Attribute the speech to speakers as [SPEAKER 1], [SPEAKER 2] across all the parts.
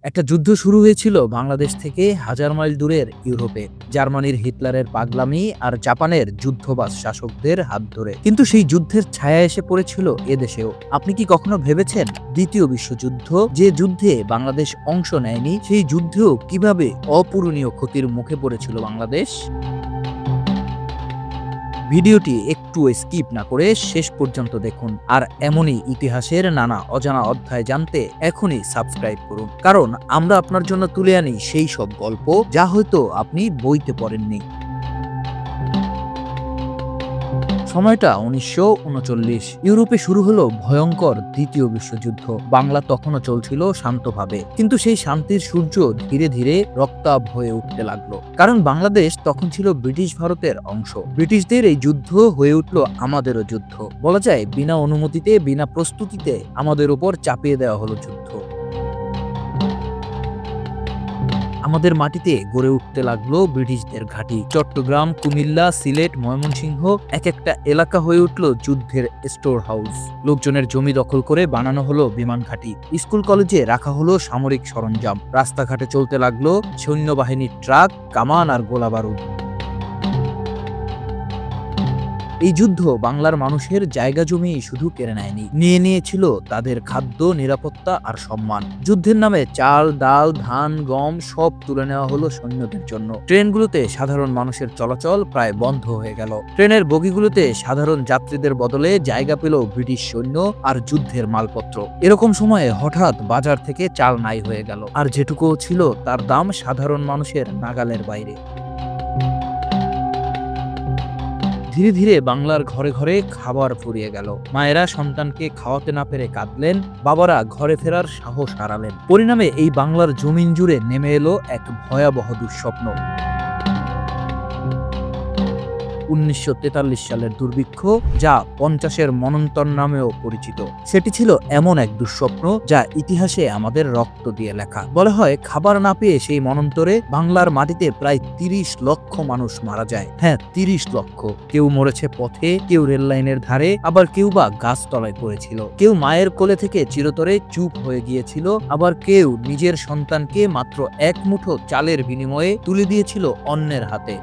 [SPEAKER 1] একটা যুদ্ধ শুরু হয়েছিল বাংলাদেশ থেকে হাজার মাইল দূরের ইউরোপে, জার্মানির হিটলারের পাগলামি আর জাপানের যুদ্ধবাজ শাসকদের হাত ধরে। কিন্তু সেই যুদ্ধের ছায়া এসে পড়েছিল এদেশেও। আপনি কি কখনো ভেবেছেন দ্বিতীয় বিশ্বযুদ্ধ, যে যুদ্ধে বাংলাদেশ অংশ নেয়নি, সেই যুদ্ধেও কিভাবে অপূরণীয় ক্ষতির মুখে পড়েছিল বাংলাদেশ? ভিডিওটি একটু স্কিপ না করে শেষ পর্যন্ত দেখুন, আর এমনই ইতিহাসের নানা অজানা অধ্যায় জানতে এখনই সাবস্ক্রাইব করুন, কারণ আমরা আপনার জন্য তুলে আনি সেই সব গল্প যা হয়তো আপনি বইতে পড়েননি। সময়টা 1939। ইউরোপে শুরু হলো ভয়ঙ্কর দ্বিতীয় বিশ্বযুদ্ধ। বাংলা তখনও চলছিল শান্তভাবে, কিন্তু সেই শান্তির সূর্য ধীরে ধীরে রক্তাভ হয়ে উঠতে লাগলো, কারণ বাংলাদেশ তখন ছিল ব্রিটিশ ভারতের অংশ। ব্রিটিশদের এই যুদ্ধ হয়ে উঠল আমাদেরও যুদ্ধ। বলা যায় বিনা অনুমতিতে, বিনা প্রস্তুতিতে আমাদের উপর চাপিয়ে দেওয়া হলো যুদ্ধ। আমাদের মাটিতে গড়ে উঠতে লাগলো ব্রিটিশদের ঘাঁটি। চট্টগ্রাম, কুমিল্লা, সিলেট, ময়মনসিংহ এক একটা এলাকা হয়ে উঠল যুদ্ধের স্টোর হাউস। লোকজনের জমি দখল করে বানানো হলো বিমান ঘাঁটি। স্কুল কলেজে রাখা হলো সামরিক সরঞ্জাম। রাস্তাঘাটে চলতে লাগলো সৈন্যবাহিনীর ট্রাক, কামান আর গোলা বারুদ। এই যুদ্ধ বাংলার মানুষের জায়গা জমি শুধু কেড়ে নেয়নি, নিয়ে নিয়েছিল তাদের খাদ্য, নিরাপত্তা আর সম্মান। যুদ্ধের নামে চাল, ডাল, ধান, গম সব তুলে নেওয়া হলো সৈন্যদের জন্য। ট্রেনগুলোতে সাধারণ মানুষের চলাচল প্রায় বন্ধ হয়ে গেল। ট্রেনের বগিগুলোতে সাধারণ যাত্রীদের বদলে জায়গা পেল ব্রিটিশ সৈন্য আর যুদ্ধের মালপত্র। এরকম সময়ে হঠাৎ বাজার থেকে চাল নাই হয়ে গেল, আর যেটুকু ছিল তার দাম সাধারণ মানুষের নাগালের বাইরে। ধীরে ধীরে বাংলার ঘরে ঘরে খাবার ফুরিয়ে গেল। মায়েরা সন্তানকে খাওয়াতে না পেরে কাঁদলেন, বাবারা ঘরে ফেরার সাহস হারালেন। পরিণামে এই বাংলার জমিন জুড়ে নেমে এলো এক ভয়াবহ দুঃস্বপ্ন। 1943 সালের দুর্ভিক্ষ, যা 50-এর মন্বন্তর নামেও পরিচিত। সেটি ছিল এমন এক দুঃস্বপ্ন যা ইতিহাসে আমাদের রক্ত দিয়ে লেখা। বলা হয় খাবার না পেয়ে সেই মন্বন্তরে বাংলার মাটিতে প্রায় 30 লক্ষ মানুষ মারা যায়। হ্যাঁ, 30 লক্ষ। কেউ মরেছে পথে, কেউ রেল লাইনের ধারে, আবার কেউ বা গাছতলায় পড়েছিল। কেউ মায়ের কোলে থেকে চিরতরে চুপ হয়ে গিয়েছিল, আবার কেউ নিজের সন্তানকে মাত্র এক মুঠো চালের বিনিময়ে তুলে দিয়েছিল অন্যের হাতে।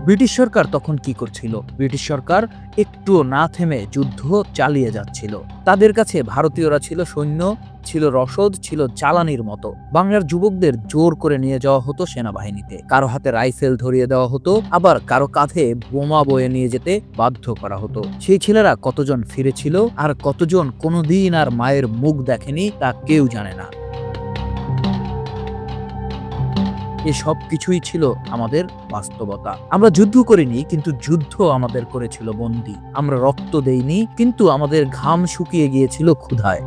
[SPEAKER 1] ব্রিটিশ সরকার তখন কি করছিল? ব্রিটিশ সরকার একটুও না থেমে যুদ্ধ চালিয়ে যাচ্ছিল। তাদের কাছে ভারতীয়রা ছিল সৈন্য, ছিল রসদ, ছিল জ্বালানির মতো। বাংলার যুবকদের জোর করে নিয়ে যাওয়া হতো সেনাবাহিনীতে। কারো হাতে রাইফেল ধরিয়ে দেওয়া হতো, আবার কারো কাঁধে বোমা বয়ে নিয়ে যেতে বাধ্য করা হতো। সেই ছেলেরা কতজন ফিরেছিল আর কতজন কোনোদিন আর মায়ের মুখ দেখেনি তা কেউ জানে না। এসব কিছুই ছিল আমাদের বাস্তবতা। আমরা যুদ্ধ করিনি, কিন্তু যুদ্ধ আমাদের করেছিল বন্দী। আমরা রক্ত দেইনি, কিন্তু আমাদের ঘাম শুকিয়ে গিয়েছিল ক্ষুধায়।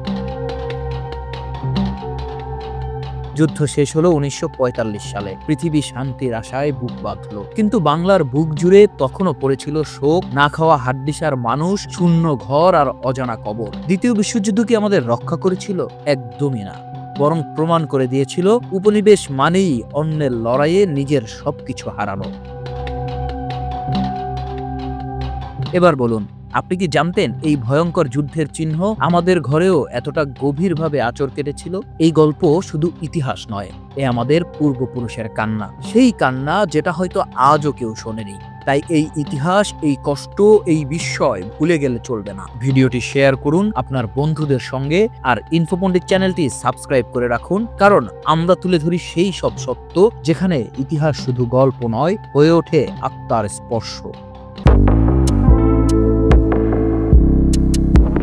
[SPEAKER 1] যুদ্ধ শেষ হলো 1945 সালে। পৃথিবী শান্তির আশায় বুক বাঁধল, কিন্তু বাংলার বুক জুড়ে তখনও পড়েছিল শোক, না খাওয়া হাড্ডিসার মানুষ, শূন্য ঘর আর অজানা কবর। দ্বিতীয় বিশ্বযুদ্ধ কি আমাদের রক্ষা করেছিল? একদমই না, বরং প্রমাণ করে দিয়েছিল উপনিবেশ মানেই অন্যের লড়াইয়ে নিজের সবকিছু হারানো। এবার বলুন, আপনি কি জানতেন এই ভয়ঙ্কর যুদ্ধের চিহ্ন আমাদের ঘরেও এতটা গভীরভাবে আঁচড় কেটেছিল? এই গল্প শুধু ইতিহাস নয়, এ আমাদের পূর্বপুরুষের কান্না। সেই কান্না যেটা হয়তো আজও কেউ শোনেনি। তাই এই ইতিহাস, এই কষ্ট, এই বিস্ময় ভুলে গেলে চলবে না। ভিডিওটি শেয়ার করুন আপনার বন্ধুদের সঙ্গে, আর ইনফোপন্ডিত চ্যানেলটি সাবস্ক্রাইব করে রাখুন, কারণ আমরা তুলে ধরি সেই সব সত্য যেখানে ইতিহাস শুধু গল্প নয়, হয়ে ওঠে আত্মার স্পর্শ।